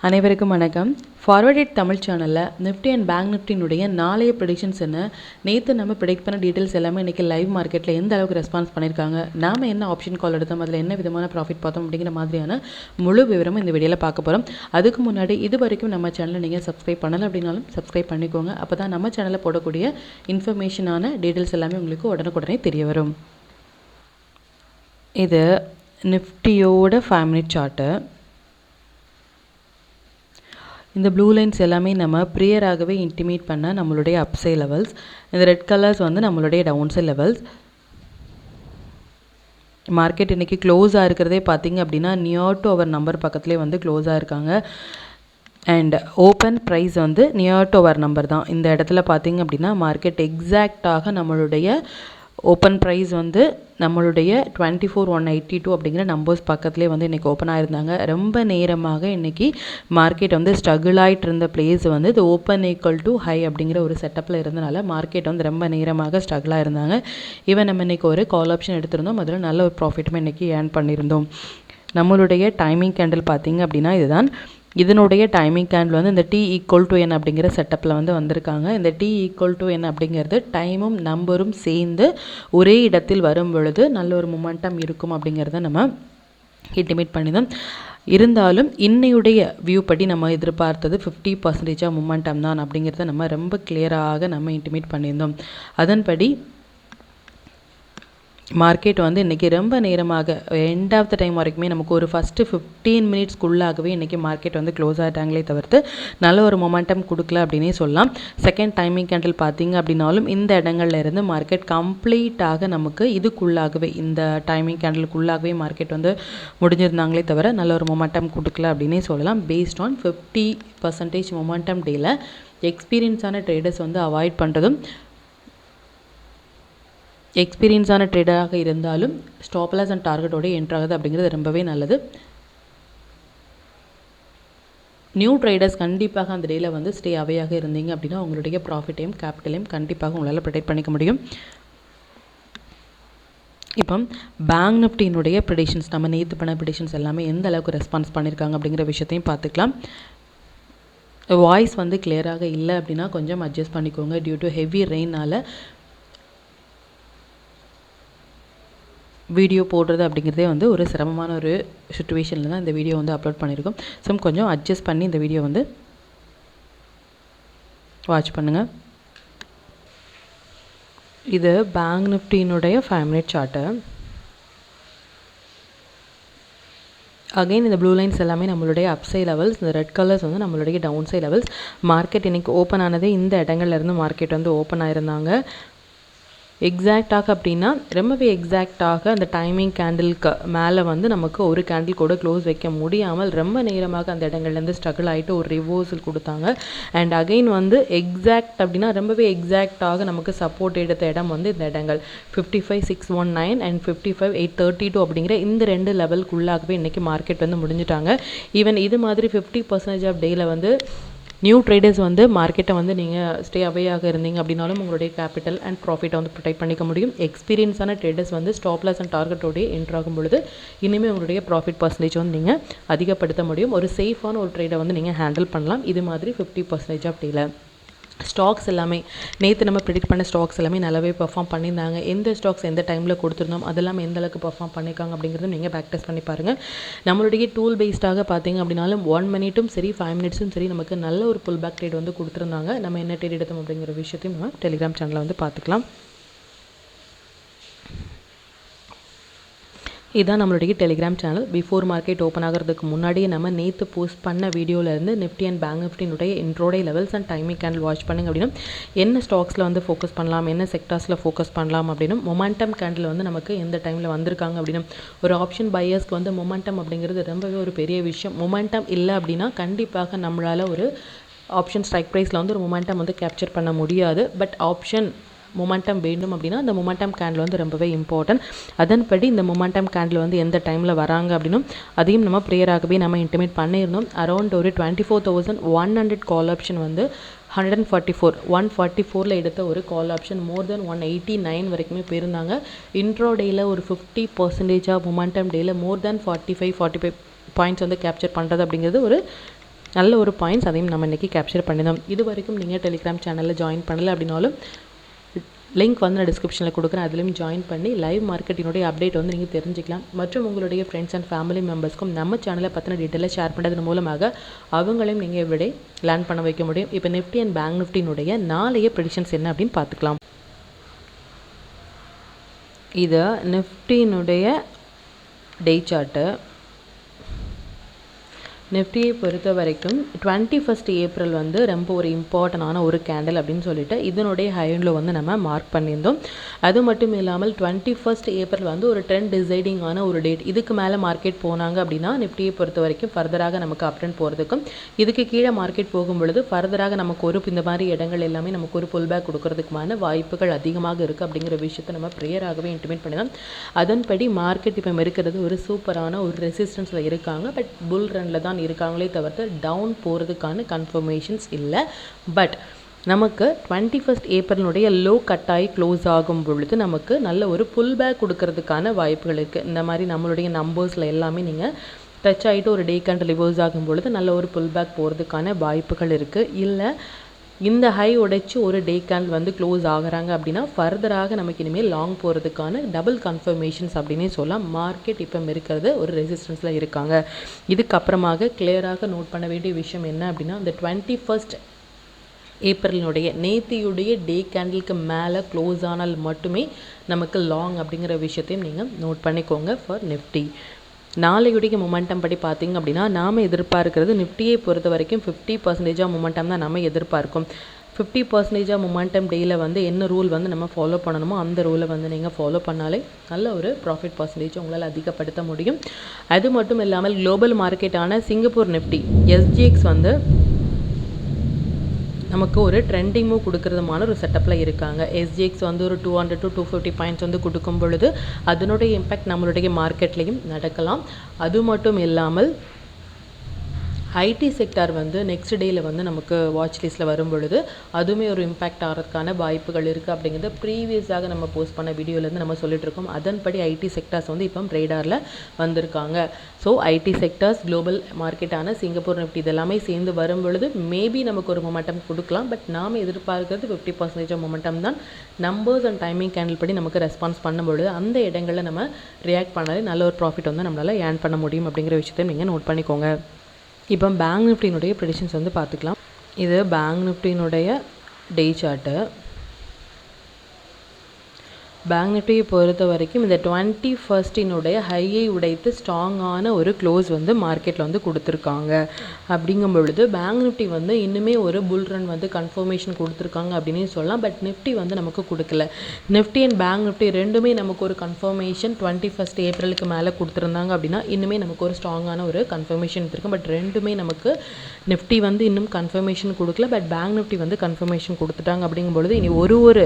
அனைவருக்கும் வணக்கம். ஃபார்வர்டட் தமிழ் சேனலில் நிஃப்டி அண்ட் பேங்க் நிஃப்டினுடைய நாளைய ப்ரெடிக்ஷன்ஸ் என்ன, நேற்று நம்ம ப்ரெடிக்ட் பண்ண டீட்டெயில்ஸ் எல்லாமே இன்றைக்கி லைவ் மார்க்கெட்டில் எந்த அளவுக்கு ரெஸ்பான்ஸ் பண்ணியிருக்காங்க, நாம் என்ன ஆப்ஷன் கால் எடுத்தோம், அதில் என்ன விதமான ப்ராஃபிட் பார்த்தோம் அப்படிங்கிற மாதிரியான முழு விவரமும் இந்த வீடியோவில் பார்க்க போகிறோம். அதுக்கு முன்னாடி இது வரைக்கும் நம்ம சேனலை நீங்கள் சப்ஸ்கிரைப் பண்ணலை அப்படின்னாலும் சப்ஸ்கிரைப் பண்ணிக்கோங்க. அப்போ தான் நம்ம சேனலில் போடக்கூடிய இன்ஃபர்மேஷனான டீட்டெயில்ஸ் எல்லாமே உங்களுக்கு உடனுக்குடனே தெரிய வரும். இது நிஃப்டியோட 5 மினிட் சார்ட்டு. இந்த ப்ளூ லைன்ஸ் எல்லாமே நம்ம ப்ரியராகவே இன்டிமேட் பண்ண நம்மளுடைய அப்சை லெவல்ஸ். இந்த ரெட் கலர்ஸ் வந்து நம்மளுடைய டவுன்சை லெவல்ஸ். மார்க்கெட் இன்றைக்கி க்ளோஸாக இருக்கிறதே பார்த்திங்க அப்படின்னா நியர் டு அவர் நம்பர் பக்கத்துலேயே வந்து க்ளோஸாக இருக்காங்க. அண்ட் ஓப்பன் ப்ரைஸ் வந்து நியர் டு அவர் நம்பர் தான். இந்த இடத்துல பார்த்திங்க அப்படின்னா மார்க்கெட் எக்ஸாக்டாக நம்மளுடைய ஓப்பன் ப்ரைஸ் வந்து நம்மளுடைய 24,182 அப்படிங்கிற நம்பர்ஸ் பக்கத்துலேயே வந்து இன்றைக்கி ஓப்பன் ஆகிருந்தாங்க. ரொம்ப நேரமாக இன்றைக்கி மார்க்கெட் வந்து ஸ்ட்ரகிள் ஆகிட்டு இருந்த பிளேஸ் வந்து இது ஓப்பன் ஈக்குவல் டு ஹை அப்படிங்கிற ஒரு செட்டப்பில் இருந்தனால மார்க்கெட் வந்து ரொம்ப நேரமாக ஸ்ட்ரகிளாக இருந்தாங்க. ஈவன் நம்ம இன்றைக்கி ஒரு கால் ஆப்ஷன் எடுத்திருந்தோம், அதில் நல்ல ஒரு ப்ராஃபிட்டுமே இன்றைக்கி ஏர்ன் பண்ணியிருந்தோம். நம்மளுடைய டைமிங் கேண்டில் பார்த்திங்க அப்படின்னா இதுதான். இதனுடைய டைமிங் கேண்டில் வந்து இந்த T ஈக்குவல் டு N அப்படிங்கிற செட்டப்பில் வந்து வந்திருக்காங்க. இந்த T ஈக்குவல் டு N அப்படிங்கிறது டைமும் நம்பரும் சேர்ந்து ஒரே இடத்தில் வரும் பொழுது நல்ல ஒரு மொமெண்டம் இருக்கும் அப்படிங்கிறத நம்ம இன்டிமேட் பண்ணிதான். இருந்தாலும் இன்னையுடைய வியூ படி நம்ம எதிர்பார்த்தது 50% மொமெண்டம் தான் அப்படிங்கிறத நம்ம ரொம்ப கிளியராக நம்ம இன்டிமேட் பண்ணியிருந்தோம். அதன்படி மார்க்கெட் வந்து இன்றைக்கி ரொம்ப நேரமாக எண்ட் ஆஃப் த டைம் வரைக்குமே நமக்கு ஒரு ஃபஸ்ட்டு 15 மினிட்ஸ்க்குள்ளாகவே இன்றைக்கி மார்க்கெட் வந்து க்ளோஸ் ஆகிட்டாங்களே தவிர்த்து நல்ல ஒரு மொமெண்டம் கொடுக்கல அப்படின்னே சொல்லலாம். செகண்ட் டைமிங் கேண்டில் பார்த்திங்க அப்படின்னாலும் இந்த இடங்கள்ல இருந்து மார்க்கெட் கம்ப்ளீட்டாக நமக்கு இதுக்குள்ளாகவே இந்த டைமிங் கேண்டிலுக்குள்ளாகவே மார்க்கெட் வந்து முடிஞ்சிருந்தாங்களே தவிர நல்ல ஒரு மொமெண்டம் கொடுக்கல அப்படின்னே சொல்லலாம். பேஸ்ட் ஆன் 50% மொமெண்டம் டேல எக்ஸ்பீரியன்ஸான ட்ரேடர்ஸ் வந்து அவாய்ட் பண்ணுறதும், எக்ஸ்பீரியன்ஸான ட்ரேடராக இருந்தாலும் ஸ்டாப் லாஸ் அண்ட் டார்கெட்டோட என்ட்ராகுது அப்படிங்கிறது ரொம்பவே நல்லது. நியூ ட்ரேடர்ஸ் கண்டிப்பாக அந்த டேயில் வந்து ஸ்டே அவையாக இருந்தீங்க அப்படின்னா உங்களுடைய ப்ராஃபிட்டையும் கேபிட்டலையும் கண்டிப்பாக உங்களால் ப்ரொடெக்ட் பண்ணிக்க முடியும். இப்போ பேங்க் நிஃப்டியினுடைய ப்ரெடிக்ஷன்ஸ், நம்ம நேற்று பண்ண ப்ரெடிக்ஷன்ஸ் எல்லாமே எந்த அளவுக்கு ரெஸ்பான்ஸ் பண்ணியிருக்காங்க அப்படிங்கிற விஷயத்தையும் பார்த்துக்கலாம். வாய்ஸ் வந்து கிளியராக இல்லை அப்படின்னா கொஞ்சம் அட்ஜஸ்ட் பண்ணிக்கோங்க. டியூ டு ஹெவி ரெயினால் வீடியோ போடுறது அப்படிங்கிறதே வந்து ஒரு சிரமமான ஒரு சுச்சுவேஷனில் தான் இந்த வீடியோ வந்து அப்லோட் பண்ணியிருக்கோம். ஸோ கொஞ்சம் அட்ஜஸ்ட் பண்ணி இந்த வீடியோ வந்து வாட்ச் பண்ணுங்கள். இது பேங்க் நிஃப்டியினுடைய 5 மினிட் சார்ட்டு. அகைன் இந்த ப்ளூ லைன்ஸ் எல்லாமே நம்மளுடைய அப்சை லெவல்ஸ், இந்த ரெட் கலர்ஸ் வந்து நம்மளுடைய டவுன் சை லெவல்ஸ். மார்க்கெட் இன்றைக்கி ஓப்பன் ஆனதே இந்த இடங்கள்லேருந்து மார்க்கெட் வந்து ஓப்பன் ஆயிருந்தாங்க. எக்ஸாக்டாக அப்படின்னா ரொம்பவே எக்ஸாக்டாக அந்த டைமிங் கேண்டிலுக்கு மேலே வந்து நமக்கு ஒரு கேண்டில் கூட க்ளோஸ் வைக்க முடியாமல் ரொம்ப நேரமாக அந்த இடங்கள்லேருந்து ஸ்ட்ரகிள் ஆகிட்டு ஒரு ரிவர்சல் கொடுத்தாங்க. அண்ட் அகெயின் வந்து எக்ஸாக்ட் அப்படின்னா ரொம்பவே எக்ஸாக்டாக நமக்கு சப்போர்ட் எடுத்த இடம் வந்து இந்த இடங்கள் 55,619 அண்ட் 55,832 அப்படிங்கிற இந்த ரெண்டு லெவலுக்குள்ளாகவே இன்றைக்கி மார்க்கெட் வந்து முடிஞ்சிட்டாங்க. ஈவன் இது மாதிரி 50% ஆஃப் டேயில் வந்து நியூ ட்ரேடர்ஸ் வந்து மார்க்கெட்டை வந்து நீங்கள் ஸ்டே அவேயாக இருந்தீங்க அப்படின்னாலும் உங்களுடைய கேபிட்டல் அண்ட் ப்ராஃபிட்டை வந்து ப்ரொடெக்ட் பண்ணிக்க முடியும். எக்ஸ்பீரியன்ஸான ட்ரேடர்ஸ் வந்து ஸ்டாப் லாஸ் அண்ட் டார்கெட்டோடைய என்ட்ராகும் பொழுது இனிமேல் உங்களுடைய ப்ராஃபிட் பர்சன்டேஜ் வந்து நீங்கள் அதிகப்படுத்த முடியும். ஒரு சேஃபான ஒரு ட்ரேடை வந்து நீங்கள் ஹேண்டில் பண்ணலாம். இது மாதிரி 50% ஆஃப் டேல ஸ்டாக்ஸ் எல்லாமே நேற்று நம்ம ப்ரெடிக்ட் பண்ண ஸ்டாக்ஸ் எல்லாமே நல்லாவே பெர்ஃபார்ம் பண்ணியிருந்தாங்க. எந்த ஸ்டாக்ஸ் எந்த டைமில் கொடுத்துருந்தோம் அதெல்லாம் எந்த அளவுக்கு பெர்ஃபார்ம் பண்ணியிருக்காங்க அப்படிங்கிறது நீங்கள் பேக் டெஸ்ட் பண்ணி பாருங்கள். நம்மளுடைய டூல் பேஸ்டாக பார்த்தீங்க அப்படின்னாலும் 1 மினிட்டும் சரி 5 மினிட்ஸும் சரி நமக்கு நல்ல ஒரு புல் பேக் ட்ரேட் வந்து கொடுத்துருந்தாங்க. நம்ம என்ன ட்ரேட் எடுத்தோம் அப்படிங்கிற விஷயத்தையும் நம்ம டெலிகிராம் சேனலில் வந்து பார்த்துக்கலாம். இதுதான் நம்மளுடைய telegram channel. Before market open ஆகிறதுக்கு முன்னாடியே நம்ம நேற்று போஸ்ட் பண்ண வீடியோவிலேருந்து நிஃப்டி அண்ட் பேங்க் நிஃப்டினுடைய intraday levels and timing candle watch பண்ணுங்க அப்படின்னா என்ன ஸ்டாக்ஸில் வந்து ஃபோக்கஸ் பண்ணலாம், என்ன செக்டார்ஸில் ஃபோக்கஸ் பண்ணலாம் அப்படின்னு மொமெண்டம் கேண்டில் வந்து நமக்கு எந்த டைமில் வந்திருக்காங்க அப்படின்னு ஒரு ஆப்ஷன் பையர்ஸ்க்கு வந்து மொமெண்டம் அப்படிங்கிறது ரொம்பவே ஒரு பெரிய விஷயம். மொமெண்டம் இல்லை அப்படின்னா கண்டிப்பாக நம்மளால் ஒரு ஆப்ஷன் ஸ்ட்ரைக் ப்ரைஸில் வந்து ஒரு மொமெண்டம் வந்து கேப்சர் பண்ண முடியாது. பட் ஆப்ஷன் மொமெண்டம் வேண்டும் அப்படின்னா அந்த மொமெண்டம் கேண்டில் வந்து ரொம்பவே இம்பார்ட்டன்ட். அதன்படி இந்த மொமெண்டம் கேண்டில் வந்து எந்த டைமில் வராங்க அப்படின்னும் அதையும் நம்ம ப்ரேயராகவே நம்ம இன்டிமேட் பண்ணியிருந்தோம். அரௌண்ட் ஒரு 24,100 கால் ஆப்ஷன் வந்து 144 எடுத்த ஒரு கால் ஆப்ஷன் மோர் தென் 189 வரைக்குமே போயிருந்தாங்க. இன்ட்ரோ டேயில் ஒரு 50% ஆஃப் மொமெண்டம் டேயில் மோர் தென் 45 பாயிண்ட்ஸ் வந்து கேப்சர் பண்ணுறது அப்படிங்கிறது ஒரு நல்ல ஒரு பாயிண்ட்ஸ் அதையும் நம்ம இன்றைக்கி கேப்சர் பண்ணினோம். இது வரைக்கும் நீங்கள் டெலிகிராம் சேனலில் ஜாயின் பண்ணலை அப்படின்னாலும் லிங்க் வந்து நான் டிஸ்கிரிப்ஷனில் கொடுக்குறேன், அதுலேயும் ஜாயின் பண்ணி லைவ் மார்க்கெட்டினுடைய அப்டேட் வந்து நீங்கள் தெரிஞ்சிக்கலாம். மற்றும் உங்களுடைய ஃப்ரெண்ட்ஸ் அண்ட் ஃபேமிலி மெம்பர்ஸ்க்கும் நம்ம சேனலை பற்றின டீட்டெயிலை ஷேர் பண்ணுறதன் மூலமாக அவங்களையும் நீங்கள் எவ்ரிடே லேர்ன் பண்ண வைக்க முடியும். இப்போ நிஃப்டி அண்ட் பேங்க் நிஃப்டினுடைய நாளைய ப்ரெடிக்ஷன்ஸ் என்ன அப்படின்னு பார்த்துக்கலாம். இது நிஃப்டினுடைய டே சார்ட்டு. நிஃப்டியை பொறுத்த வரைக்கும் 21 ஏப்ரல் வந்து ரொம்ப ஒரு இம்பார்ட்டண்டான ஒரு கேண்டில் அப்படின்னு சொல்லிட்டு இதனுடைய ஹைண்டில் வந்து நம்ம மார்க் பண்ணியிருந்தோம். அது மட்டும் இல்லாமல் 21 ஏப்ரல் வந்து ஒரு ட்ரெண்ட் டிசைடிங்கான ஒரு டேட். இதுக்கு மேலே மார்க்கெட் போனாங்க அப்படின்னா நிஃப்டியை பொறுத்த வரைக்கும் ஃபர்தராக நமக்கு அப் ட்ரெண்ட் போகிறதுக்கும், இதுக்கு கீழே மார்க்கெட் போகும் பொழுது ஃபர்தராக நமக்கு ஒரு இந்த மாதிரி இடங்கள் எல்லாமே நமக்கு ஒரு புல் பேக் கொடுக்கறதுக்குமான வாய்ப்புகள் அதிகமாக இருக்குது அப்படிங்கிற விஷயத்தை நம்ம ப்ரேயராகவே இன்டிமேட் பண்ணலாம். அதன்படி மார்க்கெட் இப்போ இருக்கிறது ஒரு சூப்பரான ஒரு ரெசிஸ்டன்ஸில் இருக்காங்க. பட் புல் ரனில் தான் இருக்காங்களே தவிர்த்து டவுன் போகிறதுக்கான கன்ஃபர்மேஷன்ஸ் இல்லை. பட் நமக்கு 21 ஏப்ரலினுடைய லோ கட்டாயி க்ளோஸ் ஆகும் பொழுது நமக்கு நல்ல ஒரு புல் பேக் கொடுக்கறதுக்கான வாய்ப்புகள் இருக்குது. இந்த மாதிரி நம்மளுடைய நம்பர்ஸில் எல்லாமே நீங்கள் டச் ஆகிட்டு ஒரு டே கேண்டில் ரிவர்ஸ் ஆகும் பொழுது நல்ல ஒரு புல் பேக் போகிறதுக்கான வாய்ப்புகள் இருக்குது. இல்லை இந்த ஹை உடைச்சி ஒரு டே கேண்டில் வந்து க்ளோஸ் ஆகிறாங்க அப்படின்னா ஃபர்தராக நமக்கு இனிமேல் லாங் போகிறதுக்கான டபுள் கன்ஃபர்மேஷன்ஸ் அப்படின்னே சொல்லலாம். மார்க்கெட் இப்போ இருக்கிறது ஒரு ரெசிஸ்டன்ஸில் இருக்காங்க. இதுக்கப்புறமாக கிளியராக நோட் பண்ண வேண்டிய விஷயம் என்ன அப்படின்னா, இந்த 21 ஏப்ரலினுடைய நேத்தியுடைய டே கேண்டிலுக்கு மேலே க்ளோஸ் ஆனால் மட்டுமே நமக்கு லாங் அப்படிங்கிற விஷயத்தையும் நீங்கள் நோட் பண்ணிக்கோங்க ஃபார் நிஃப்டி. நாளையுடைய மொமெண்டம் படி பார்த்திங்க அப்படின்னா நாம் எதிர்பார்க்கிறது நிஃப்டியை பொறுத்த வரைக்கும் 50% மொமெண்டம் தான் நம்ம எதிர்பார்க்கும். 50% மொமெண்டம் டேயில் வந்து என்ன ரூல் வந்து நம்ம ஃபாலோ பண்ணணுமோ அந்த ரூலை வந்து நீங்கள் ஃபாலோ பண்ணாலே நல்ல ஒரு ப்ராஃபிட் பர்சன்டேஜ் உங்களால் அதிகப்படுத்த முடியும். அது மட்டும் இல்லாமல் குளோபல் மார்க்கெட்டான சிங்கப்பூர் நிஃப்டி SGX வந்து நமக்கு ஒரு ட்ரெண்டிங் மூவ் கொடுக்கறதுமான ஒரு செட்டப்பில் இருக்காங்க. SGX வந்து ஒரு 200 to 250 பாயிண்ட்ஸ் வந்து கொடுக்கும் பொழுது அதனுடைய இம்பேக்ட் நம்மளுடைய மார்க்கெட்லேயும் நடக்கலாம். அது மட்டும் இல்லாமல் ஐடி செக்டார் வந்து நெக்ஸ்ட் டேயில் வந்து நமக்கு வாட்ச் லிஸ்ட்டில் வரும் பொழுது அதுவுமே ஒரு இம்பேக்ட் ஆகிறதுக்கான வாய்ப்புகள் இருக்குது அப்படிங்கிறத ப்ரீவியஸாக நம்ம போஸ்ட் பண்ண வீடியோலேருந்து நம்ம சொல்லிட்டு இருக்கோம். அதன்படி ஐடி செக்டார்ஸ் வந்து இப்போ ரேடாரில் வந்திருக்காங்க. ஸோ ஐடி செக்டார்ஸ், குளோபல் மார்க்கெட்டான சிங்கப்பூர் நிஃப்டி இதெல்லாமே சேர்ந்து வரும் பொழுது மேபி நமக்கு ஒரு மொமெண்டம் கொடுக்கலாம். பட் நாம் எதிர்பார்க்கிறது 50% மொமெண்டம் தான். நம்பர்ஸ் அண்ட் டைமிங் கேண்டில் படி நமக்கு ரெஸ்பான்ஸ் பண்ணும்பொழுது அந்த இடங்களில் நம்ம ரியாக்ட் பண்ணாலே நல்ல ஒரு ப்ராஃபிட் வந்து நம்மளால் ஏர்ன் பண்ண முடியும் அப்படிங்கிற விஷயத்தை நீங்கள் நோட் பண்ணிக்கோங்க. இப்போ பேங்க் நிஃப்டினுடைய ப்ரெடிக்ஷன்ஸ் வந்து பார்த்துக்கலாம். இது பேங்க் நிஃப்டினுடைய டே சார்ட்டு. பேங்க் நிஃப்டியை பொறுத்த வரைக்கும் இந்த 21 ஹையை உடைத்து ஸ்ட்ராங்கான ஒரு க்ளோஸ் வந்து மார்க்கெட்டில் வந்து கொடுத்துருக்காங்க. அப்படிங்கும் பொழுது பேங்க் நிஃப்டி வந்து இன்னுமே ஒரு புல் ரன் வந்து கன்ஃபர்மேஷன் கொடுத்துருக்காங்க அப்படின்னு சொல்லலாம். பட் நிஃப்டி வந்து நமக்கு கொடுக்கல. நிஃப்டி அண்ட் பேங்க் நிஃப்டி ரெண்டுமே நமக்கு ஒரு கன்ஃபர்மேஷன் 21 ஏப்ரலுக்கு மேலே கொடுத்துருந்தாங்க அப்படின்னா இன்னுமே நமக்கு ஒரு ஸ்ட்ராங்கான ஒரு கன்ஃபர்மேஷன் இருக்கும். பட் ரெண்டுமே நமக்கு நிஃப்டி வந்து இன்னும் கன்ஃபர்மேஷன் கொடுக்கல. பட் பேங்க் நிஃப்டி வந்து கன்ஃபர்மேஷன் கொடுத்துட்டாங்க. அப்படிங்கும் பொழுது இனி ஒரு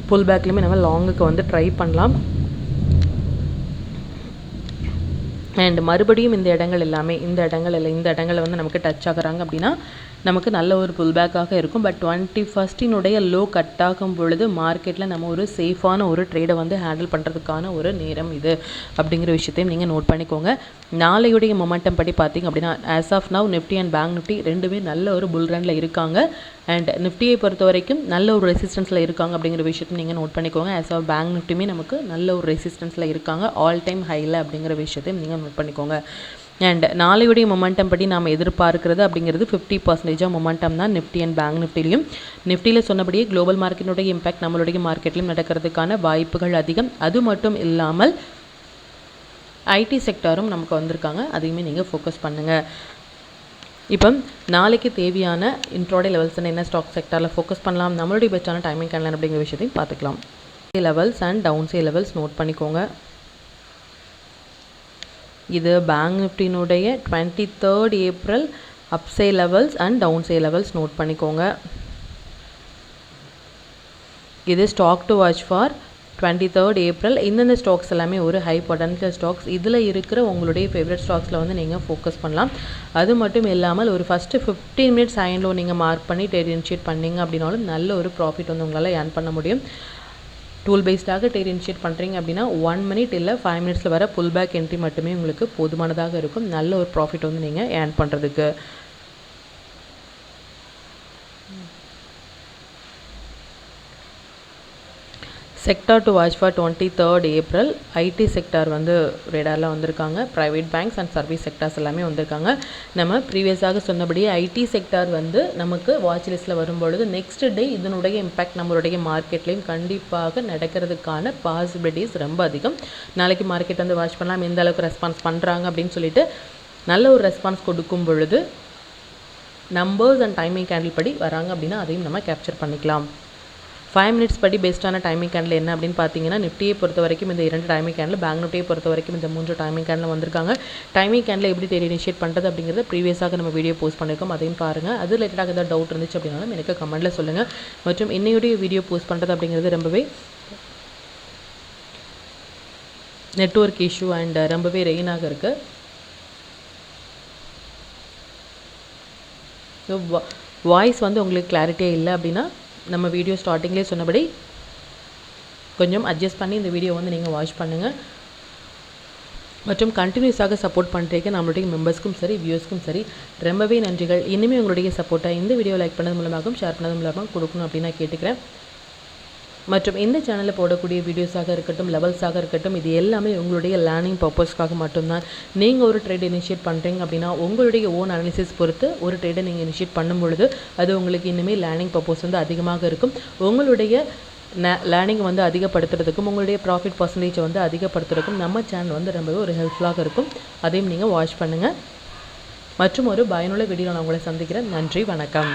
புல் பேக்லையுமே நம்ம லாங்குக்கு வந்து ட்ரை பண்ணலாம். அண்ட் மறுபடியும் இந்த இடங்கள் வந்து நமக்கு டச் ஆகுறாங்க அப்படின்னா நமக்கு நல்ல ஒரு புல் பேக்காக இருக்கும். பட் 21 லோ கட் ஆகும் பொழுது மார்க்கெட்டில் நம்ம ஒரு சேஃபான ஒரு ட்ரேடை வந்து ஹேண்டில் பண்ணுறதுக்கான ஒரு நேரம் இது அப்படிங்கிற விஷயத்தையும் நீங்கள் நோட் பண்ணிக்கோங்க. நாளையுடைய மொமெண்டம் படி பார்த்திங்க அப்படின்னா as of now Nifty and bank Nifty ரெண்டுமே நல்ல ஒரு புல் ரனில் இருக்காங்க. அண்ட் நிஃப்டியை பொறுத்த வரைக்கும் நல்ல ஒரு ரெசிஸ்டன்ஸில் இருக்காங்க அப்படிங்கிற விஷயத்தை நீங்கள் நோட் பண்ணிக்கோங்க. ஆஸ் ஆஃப் பேங்க் நிஃப்டியுமே நமக்கு நல்ல ஒரு ரெசிஸ்டன்ஸில் இருக்காங்க, ஆல் டைம் ஹையில் அப்படிங்கிற விஷயத்தையும் நீங்கள் நோட் பண்ணிக்கோங்க. அண்ட் நாளையுடைய மொமெண்டம் படி நாம் எதிர்பார்க்கிறது அப்படிங்கிறது 50% மொமெண்டம் தான் நிஃப்டி அண்ட் பேங்க் நிஃப்டிலையும். நிஃப்டியில் சொன்னபடியே குளோபல் மார்க்கெட்டினுடைய இம்பேக்ட் நம்மளுடைய மார்க்கெட்லையும் நடக்கிறதுக்கான வாய்ப்புகள் அதிகம். அது மட்டும் இல்லாமல் ஐடி செக்டாரும் நமக்கு வந்திருக்காங்க, அதையுமே நீங்கள் ஃபோக்கஸ் பண்ணுங்கள். இப்போ நாளைக்கு தேவையான இன்ட்ராடே லெவல்ஸ் என்ன ஸ்டாக் செக்டாரில் ஃபோக்கஸ் பண்ணலாம், நம்மளுடைய பெஸ்ட்டான டைமிங் கேன்லாம் அப்படிங்கிற விஷயத்தையும் பார்த்துக்கலாம். Levels and down side levels note பண்ணிக்கோங்க. இது பேங்க் நிஃப்டினுடைய 23 April upside levels and down side levels note பண்ணிக்கோங்க. இது stock to watch for 23 April. இந்தந்த ஸ்டாக்ஸ் எல்லாமே ஒரு ஹை பொட்டன்ஷியல் ஸ்டாக்ஸ். இதில் இருக்கிற உங்களுடைய ஃபேவரட் ஸ்டாக்ஸில் வந்து நீங்கள் ஃபோக்கஸ் பண்ணலாம். அது மட்டும் இல்லாமல் ஒரு ஃபஸ்ட்டு 15 மினிட்ஸ் ஹைண்டோ நீங்கள் மார்க் பண்ணி ட்ரேட் இனிஷியேட் பண்ணிங்க அப்படின்னாலும் நல்ல ஒரு ப்ராஃபிட் வந்து உங்களால் ஏர்ன் பண்ண முடியும். டூல் பேஸ்டாக ட்ரேட் இனிஷியேட் பண்ணுறீங்க அப்படின்னா 1 மினிட் இல்லை 5 மினிட்ஸில் வர புல் பேக் என்ட்ரி மட்டுமே உங்களுக்கு போதுமானதாக இருக்கும் நல்ல ஒரு ப்ராஃபிட் வந்து நீங்கள் ஏர்ன் பண்ணுறதுக்கு. Sector to watch for 23rd April. IT sector வந்து ரேடாரில் வந்திருக்காங்க. Private banks and service sectors எல்லாமே வந்திருக்காங்க. நம்ம ப்ரீவியஸாக சொன்னபடியே ஐடி செக்டார் வந்து நமக்கு வாட்ச் லிஸ்ட்டில் வரும்பொழுது நெக்ஸ்ட் டே இதனுடைய இம்பேக்ட் நம்மளுடைய மார்க்கெட்லேயும் கண்டிப்பாக நடக்கிறதுக்கான பாசிபிலிட்டிஸ் ரொம்ப அதிகம். நாளைக்கு மார்க்கெட் வந்து வாட்ச் பண்ணலாம், எந்த அளவுக்கு ரெஸ்பான்ஸ் பண்ணுறாங்க அப்படின்னு சொல்லிட்டு நல்ல ஒரு ரெஸ்பான்ஸ் கொடுக்கும் பொழுது நம்பர்ஸ் அண்ட் டைமிங் கேண்டில் படி வராங்க அப்படின்னா அதையும் நம்ம கேப்சர் பண்ணிக்கலாம். 5 minutes படி பெஸ்ட்டான டைமிங் கேண்டில் என்ன அப்படின்னு பார்த்தீங்கன்னா, நிஃப்டியை பொறுத்த வரைக்கும் இந்த 2 டைமிங் கேண்டில், பேங்க் நிஃப்டியை பொறுத்த வரைக்கும் இந்த 3 டைமிங் கேண்டில் வந்திருக்காங்க. டைமிங் கேண்டில் எப்படி தேடி இனிஷியேட் பண்ணுறது அப்படிங்கிறத ப்ரீவியஸாக நம்ம வீடியோ போஸ்ட் பண்ணியிருக்கோம், அதையும் பாருங்கள். அது ரிலேட்டடாக ஏதாவது டவுட் இருந்துச்சு அப்படின்னாலும் எனக்கு கமெண்ட்டில் சொல்லுங்கள். மற்றும் இன்னையுடைய வீடியோ போஸ்ட் பண்ணுறது அப்படிங்கிறது ரொம்பவே நெட்வொர்க் இஷ்யூ அண்ட் ரொம்பவே ரெயினாக இருக்குது. ஸோ வாய்ஸ் வந்து உங்களுக்கு கிளாரிட்டியாக இல்லை அப்படின்னா நம்ம வீடியோ ஸ்டார்டிங்லேயே சொன்னபடி கொஞ்சம் அட்ஜஸ்ட் பண்ணி இந்த வீடியோ வந்து நீங்கள் வாட்ச் பண்ணுங்கள். மற்றும் கண்டினியூஸாக சப்போர்ட் பண்ணுறீங்க நம்மளுடைய மெம்பர்ஸ்க்கும் சரி வியூஸ்க்கும் சரி ரொம்பவே நன்றிகள். இனிமேல் உங்களுடைய சப்போர்ட்டை இந்த வீடியோ லைக் பண்ணது மூலமாகவும் ஷேர் பண்ணது மூலமாகவும் கொடுக்கணும் அப்படின்னு நான் கேட்டுக்கிறேன். மற்றும் இந்த சேனலில் போடக்கூடிய வீடியோஸாக இருக்கட்டும், லெவல்ஸாக இருக்கட்டும், இது எல்லாமே உங்களுடைய லேர்னிங் பர்பஸ்க்காக மட்டும்தான். நீங்கள் ஒரு ட்ரேட் இனிஷியேட் பண்ணுறீங்க அப்படின்னா உங்களுடைய ஓன் அனாலிசிஸ் பொறுத்து ஒரு ட்ரேடை நீங்கள் இனிஷியேட் பண்ணும்பொழுது அது உங்களுக்கு இனிமேல் லேர்னிங் பர்பஸ் வந்து அதிகமாக இருக்கும். உங்களுடைய லேர்னிங் வந்து அதிகப்படுத்துறதுக்கும் உங்களுடைய ப்ராஃபிட் பர்சன்டேஜை வந்து அதிகப்படுத்துறதுக்கும் நம்ம சேனல் வந்து ரொம்பவே ஒரு ஹெல்ப்ஃபுல்லாக இருக்கும். அதையும் நீங்கள் வாட்ச் பண்ணுங்கள். மற்றும் ஒரு பயனுள்ள வீடியோ நான் உங்களை சந்திக்கிறேன். நன்றி, வணக்கம்.